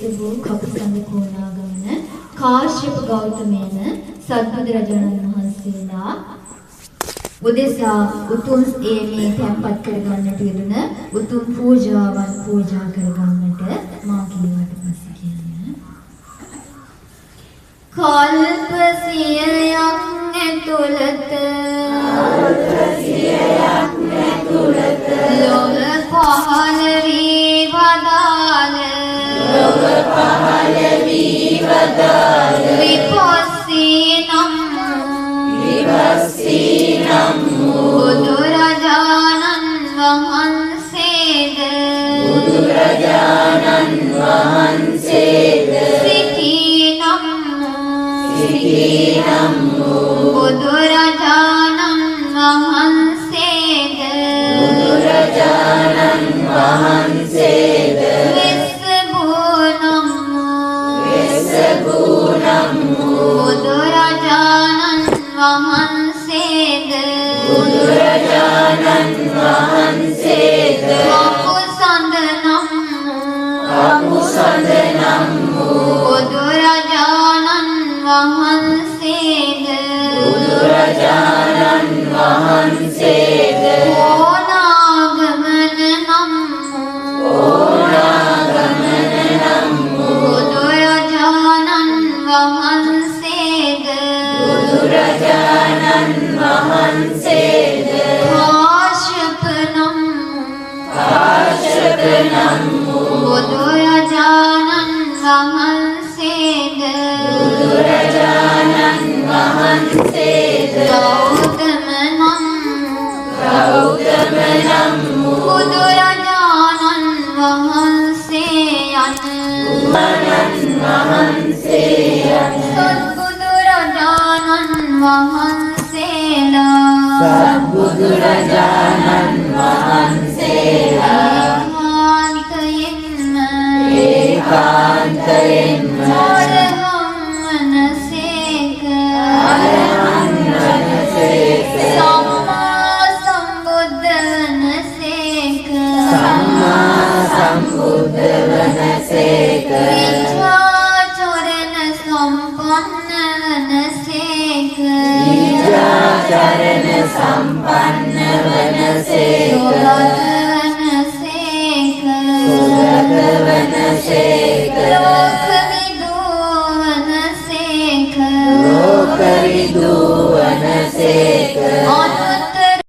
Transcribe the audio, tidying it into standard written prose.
තිබූ කපුසඳ කෝණාගමන කාශ්‍යප ගෞතමයන් සත්බුදුරජාණන් වහන්සේලා උදෙසා උතුම් මේ තැන්පත් කරගන්නට යෙදුන උතුම් පූජාවන් පූජා කරගන්නට මා කියවට පස්සේ කියන්නේ කල්ප සියයක් ඇතුළත ලොව පහළ වී වදාළ විපස්සී නම් බුදුරජාණන් වහන්සේද සිටී නම් බුදුරජාණන් වහන්සේද වෙස්සබූ නම් බුදුරජාණන් වහන්සේද කපුසඳ නම් බුදුරජාණන් වහන්සේද ඕනාගමන නම් බුදුරජාණන් වහන්සේද කාශ්‍යප නම් බුදුරජාණන් වහන්සේද ගෞතම නම් බුදුරජාණන් වහන්සේ යන සත්බුදුරජාණන් වහන්සේලා ඒකාන්තයෙන්ම අරහං වනසේක සම්මා සම්බුද්ධ වනසේක විචාචරණ සම්පන්න